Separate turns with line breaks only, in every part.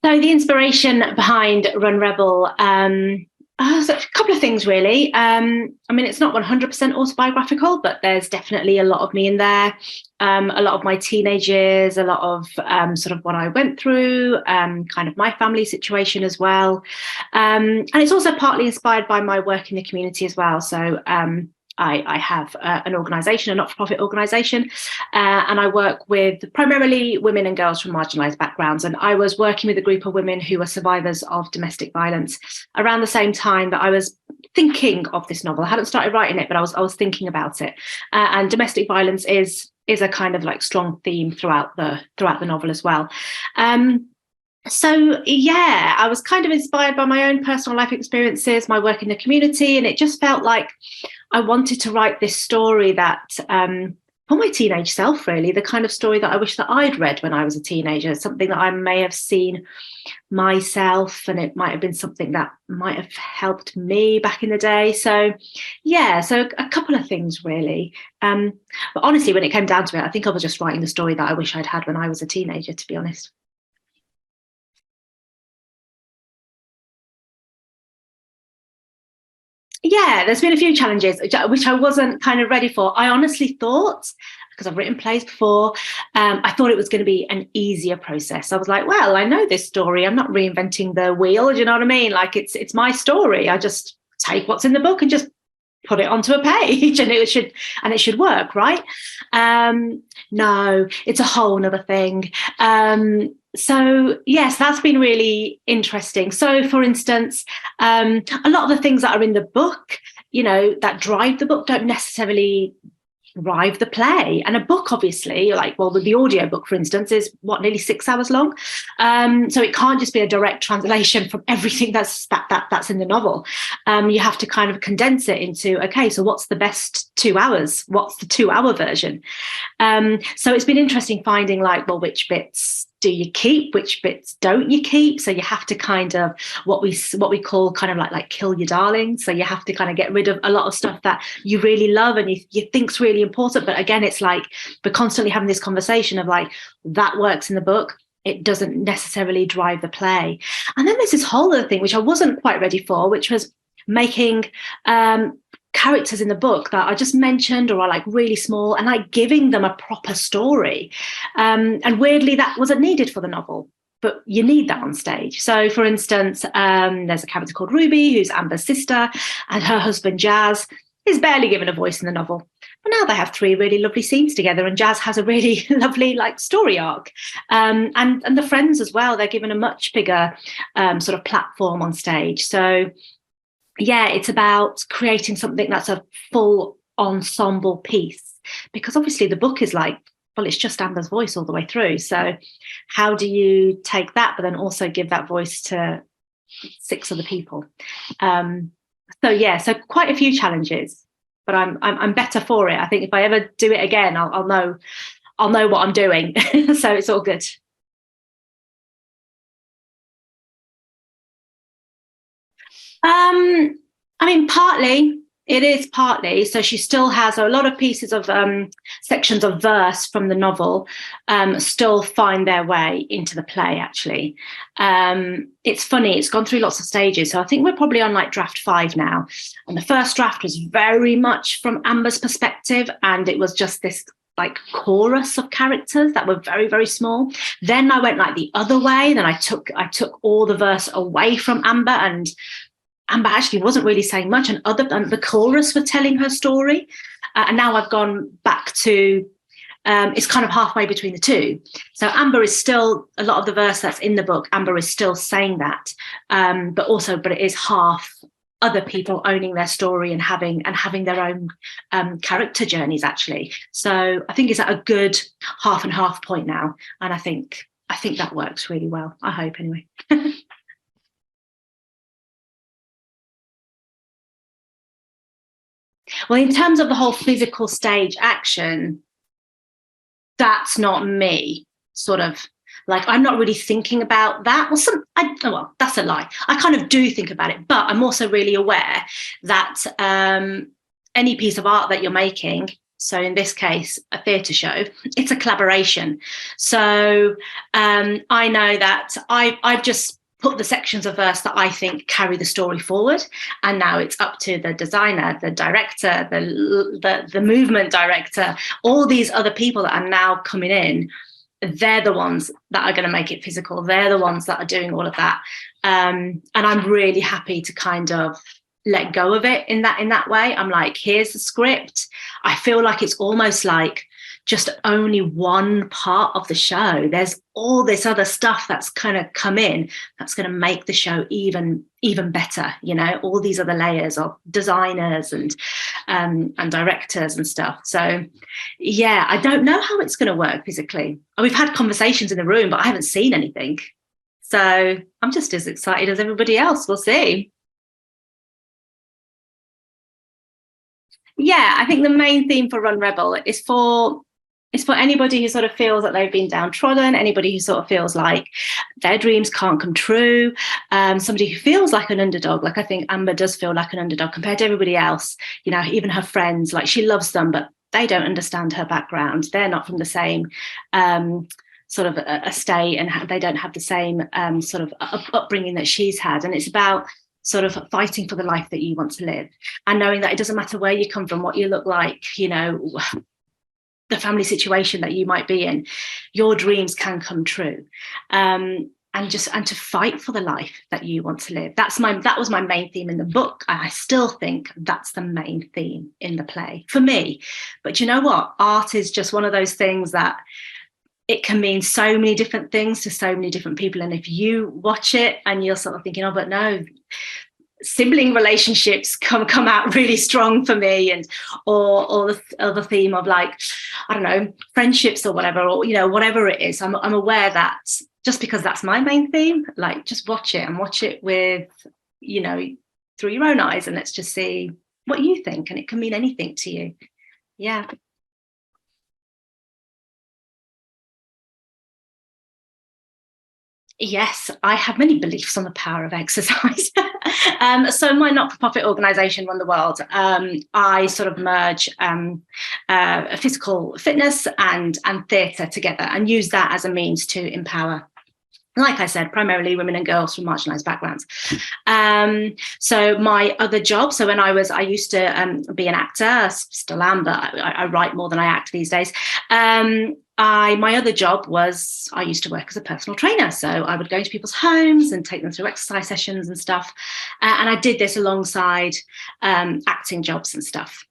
So the inspiration behind Run Rebel, so a couple of things really. I mean, it's not 100% autobiographical, but there's definitely a lot of me in there. A lot of my teenage years, a lot of sort of what I went through, kind of my family situation as well. And it's also partly inspired by my work in the community as well. So I have an organisation, a not-for-profit organisation, and I work with primarily women and girls from marginalised backgrounds. And I was working with a group of women who were survivors of domestic violence around the same time that I was thinking of this novel. I hadn't started writing it, but I was thinking about it. And domestic violence is a kind of like strong theme throughout the novel as well. So yeah, I was kind of inspired by my own personal life experiences, my work in the community, and it just felt like I wanted to write this story that for my teenage self, really, the kind of story that I wish that I'd read when I was a teenager, something that I may have seen myself, and it might have been something that might have helped me back in the day. So yeah, so a couple of things really. But honestly, when it came down to it, I think I was just writing the story that I wish I'd had when I was a teenager, to be honest. Yeah, there's been a few challenges which I wasn't kind of ready for. I honestly thought, because I've written plays before, I thought it was going to be an easier process. I was like, well, I know this story. I'm not reinventing the wheel. Do you know what I mean? Like it's my story. I just take what's in the book and just put it onto a page, and it should work, right? No, it's a whole nother thing. So yes, that's been really interesting. So for instance, a lot of the things that are in the book, that drive the book don't necessarily drive the play. And a book, obviously, like, well, the audio book, for instance, is nearly 6 hours long. So it can't just be a direct translation from everything that's in the novel. You have to kind of condense it into, okay, so what's the best 2 hours? What's the 2 hour version? So it's been interesting finding, like, well, which bits do you keep, which bits don't you keep? So you have to kind of what we call kind of like kill your darlings. So you have to kind of get rid of a lot of stuff that you really love and you think's really important. But again, it's like we're constantly having this conversation of like, that works in the book, it doesn't necessarily drive the play. And then there's this whole other thing which I wasn't quite ready for, which was making characters in the book that are just mentioned or are like really small and like giving them a proper story. And weirdly, that wasn't needed for the novel, but you need that on stage. So for instance, there's a character called Ruby, who's Amber's sister, and her husband Jazz is barely given a voice in the novel. But now they have 3 really lovely scenes together, and Jazz has a really lovely like story arc. And the friends as well, they're given a much bigger sort of platform on stage. So yeah, it's about creating something that's a full ensemble piece, because obviously the book is like, well, it's just Amber's voice all the way through. So how do you take that, but then also give that voice to 6 other people? So yeah, so quite a few challenges, but I'm better for it. I think if I ever do it again, I'll know what I'm doing. So it's all good. I mean, it is partly. So she still has a lot of pieces of sections of verse from the novel still find their way into the play, actually. It's funny, it's gone through lots of stages. So I think we're probably on like draft 5 now. And the first draft was very much from Amber's perspective. And it was just this like chorus of characters that were very, very small. Then I went like the other way. Then I took all the verse away from Amber, and Amber actually wasn't really saying much, and the chorus were telling her story. And now I've gone back to, it's kind of halfway between the two. So Amber is still, a lot of the verse that's in the book, Amber is still saying that, but it is half other people owning their story and having their own character journeys, actually. So I think it's at a good half and half point now, and I think that works really well. I hope, anyway. Well, in terms of the whole physical stage action, that's not me. Sort of like, I'm not really thinking about that. Well, that's a lie. I kind of do think about it, but I'm also really aware that any piece of art that you're making, So in this case, a theatre show, it's a collaboration. So I know that I've just put the sections of verse that I think carry the story forward, and now it's up to the designer, the director, the movement director, all these other people that are now coming in. They're the ones that are going to make it physical. They're the ones that are doing all of that, and I'm really happy to kind of let go of it in that way. I'm like, here's the script. I feel like it's almost like just only one part of the show. There's all this other stuff that's kind of come in that's going to make the show even better. You know, all these other layers of designers and directors and stuff. So yeah, I don't know how it's going to work physically. We've had conversations in the room, but I haven't seen anything. So I'm just as excited as everybody else. We'll see. Yeah, I think the main theme for Run Rebel is for anybody who sort of feels that they've been downtrodden, anybody who sort of feels like their dreams can't come true, somebody who feels like an underdog. Like I think Amber does feel like an underdog compared to everybody else. You know, even her friends, like she loves them, but they don't understand her background. They're not from the same sort of estate, and they don't have the same sort of upbringing that she's had. And it's about sort of fighting for the life that you want to live, and knowing that it doesn't matter where you come from, what you look like, you know, the family situation that you might be in, your dreams can come true. And to fight for the life that you want to live. That was my main theme in the book. I still think that's the main theme in the play for me. But you know what? Art is just one of those things that it can mean so many different things to so many different people. And if you watch it and you're sort of thinking, oh, but no, sibling relationships come out really strong for me, and or the other theme of, like, I don't know, friendships or whatever, or, you know, whatever it is, I'm aware that just because that's my main theme, like, just watch it, and watch it with, you know, through your own eyes, and let's just see what you think, and it can mean anything to you. Yeah. Yes, I have many beliefs on the power of exercise. So my not-for-profit organisation, Run the World, I sort of merge physical fitness and theatre together, and use that as a means to empower, like I said, primarily women and girls from marginalised backgrounds. So my other job, so when I used to be an actor, still am, but I write more than I act these days. My other job was, I used to work as a personal trainer. So I would go into people's homes and take them through exercise sessions and stuff. And I did this alongside acting jobs and stuff.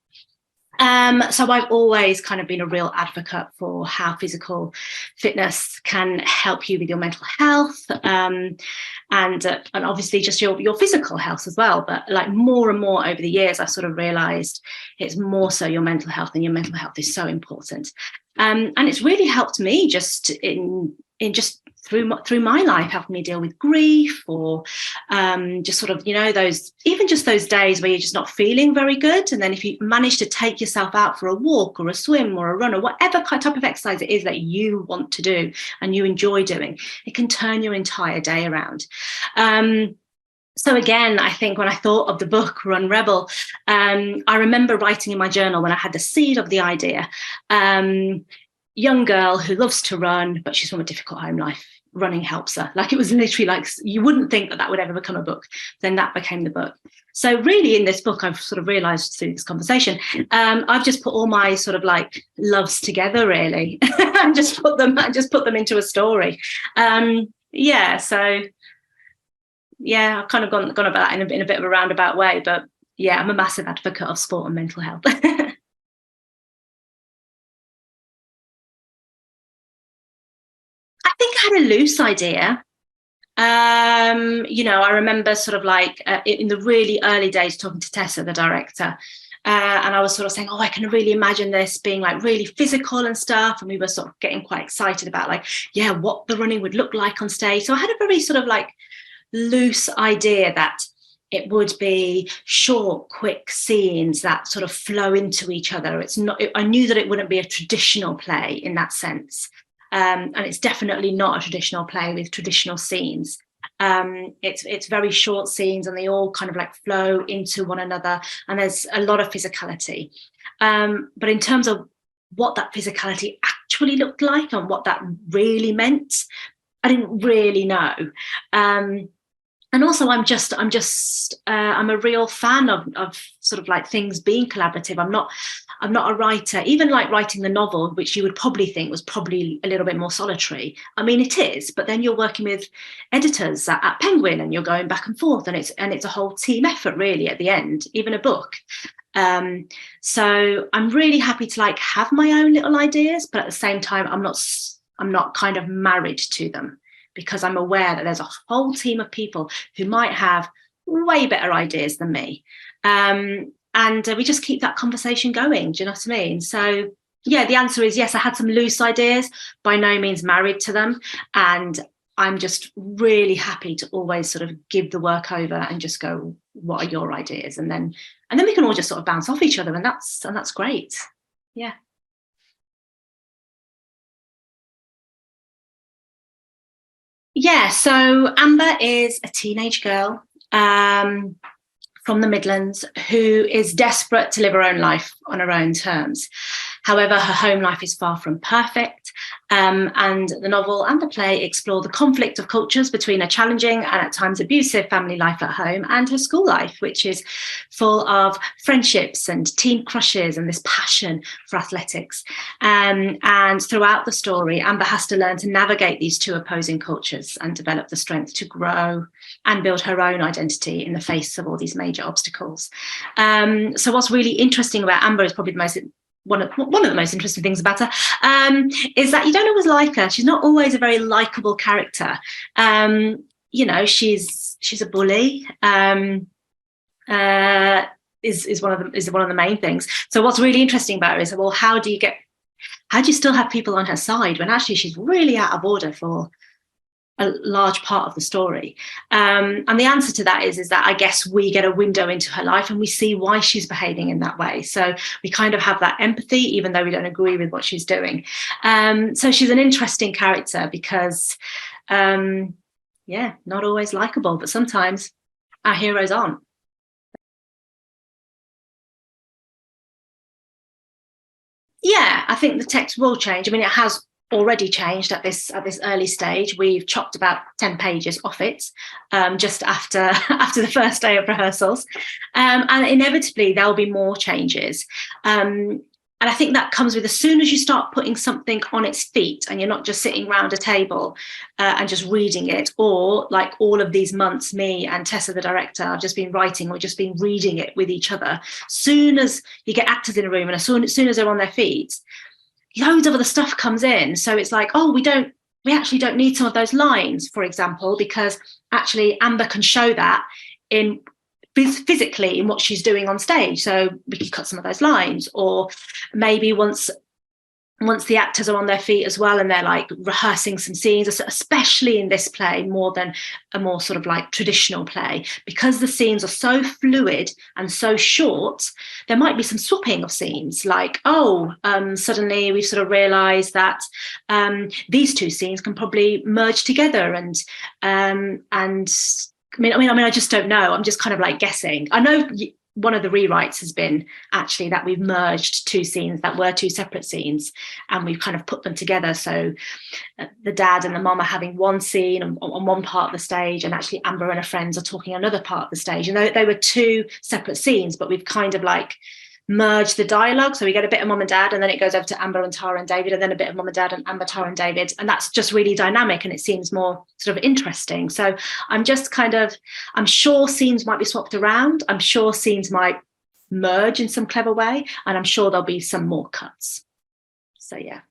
So I've always kind of been a real advocate for how physical fitness can help you with your mental health, and obviously just your physical health as well. But like more and more over the years, I've sort of realised it's more so your mental health, and your mental health is so important. And it's really helped me just in just through my life, helping me deal with grief, or just sort of, you know, those days where you're just not feeling very good. And then if you manage to take yourself out for a walk or a swim or a run or whatever type of exercise it is that you want to do and you enjoy doing, it can turn your entire day around. So again, I think when I thought of the book Run Rebel, I remember writing in my journal when I had the seed of the idea, young girl who loves to run, but she's from a difficult home life. Running helps her. Like, it was literally like, you wouldn't think that would ever become a book. Then that became the book. So really in this book, I've sort of realised through this conversation, I've just put all my sort of like loves together, really, and just put them into a story. Yeah. So yeah, I've kind of gone about that in a bit of a roundabout way, but yeah, I'm a massive advocate of sport and mental health. I think I had a loose idea. You know, I remember sort of like in the really early days talking to Tessa, the director, and I was sort of saying, oh, I can really imagine this being like really physical and stuff. And we were sort of getting quite excited about, like, yeah, what the running would look like on stage. So I had a very sort of like loose idea that it would be short, quick scenes that sort of flow into each other. I knew that it wouldn't be a traditional play in that sense. And it's definitely not a traditional play with traditional scenes. It's very short scenes, and they all kind of like flow into one another, and there's a lot of physicality. But in terms of what that physicality actually looked like and what that really meant, I didn't really know. And also, I'm a real fan of sort of like things being collaborative. I'm not a writer, even like writing the novel, which you would probably think was probably a little bit more solitary. I mean, it is, but then you're working with editors at Penguin, and you're going back and forth, and it's a whole team effort, really. At the end, even a book. So I'm really happy to like have my own little ideas, but at the same time, I'm not kind of married to them, because I'm aware that there's a whole team of people who might have way better ideas than me. And we just keep that conversation going. Do you know what I mean? So, yeah, the answer is yes, I had some loose ideas, by no means married to them. And I'm just really happy to always sort of give the work over and just go, what are your ideas? And then we can all just sort of bounce off each other. And that's great. Yeah. Yeah, so Amber is a teenage girl from the Midlands who is desperate to live her own life on her own terms. However, her home life is far from perfect, and the novel and the play explore the conflict of cultures between a challenging and at times abusive family life at home and her school life, which is full of friendships and teen crushes and this passion for athletics. And throughout the story, Amber has to learn to navigate these two opposing cultures and develop the strength to grow and build her own identity in the face of all these major obstacles. So what's really interesting about Amber is probably one of the most interesting things about her, is that you don't always like her. She's not always a very likable character. She's a bully. Is one of the main things. So what's really interesting about her is, well, how do you still have people on her side when actually she's really out of order for a large part of the story? And the answer to that is that I guess we get a window into her life and we see why she's behaving in that way. So we kind of have that empathy, even though we don't agree with what she's doing. So she's an interesting character because, not always likable, but sometimes our heroes aren't. Yeah, I think the text will change. I mean, it has already changed at this early stage. We've chopped about 10 pages off it just after the first day of rehearsals, and inevitably there'll be more changes. And I think that comes with, as soon as you start putting something on its feet and you're not just sitting around a table and just reading it, or like all of these months, me and Tessa, the director, have just been writing, we've just been reading it with each other. Soon as you get actors in a room and as soon as they're on their feet, loads of other stuff comes in. So it's like, oh, we actually don't need some of those lines, for example, because actually Amber can show that in physically in what she's doing on stage. So we can cut some of those lines. Or maybe once the actors are on their feet as well and they're like rehearsing some scenes, especially in this play, more than a more sort of like traditional play, because the scenes are so fluid and so short, there might be some swapping of scenes, like, suddenly we've sort of realized that these two scenes can probably merge together, and I just don't know. I'm just kind of like guessing. I know one of the rewrites has been actually that we've merged two scenes that were two separate scenes, and we've kind of put them together. So the dad and the mum are having one scene on one part of the stage, and actually Amber and her friends are talking another part of the stage. And they were two separate scenes, but we've kind of like merge the dialogue. So we get a bit of mum and dad, and then it goes over to Amber and Tara and David, and then a bit of mum and dad and Amber, Tara and David. And that's just really dynamic, and it seems more sort of interesting. So I'm sure scenes might be swapped around. I'm sure scenes might merge in some clever way, and I'm sure there'll be some more cuts. So yeah.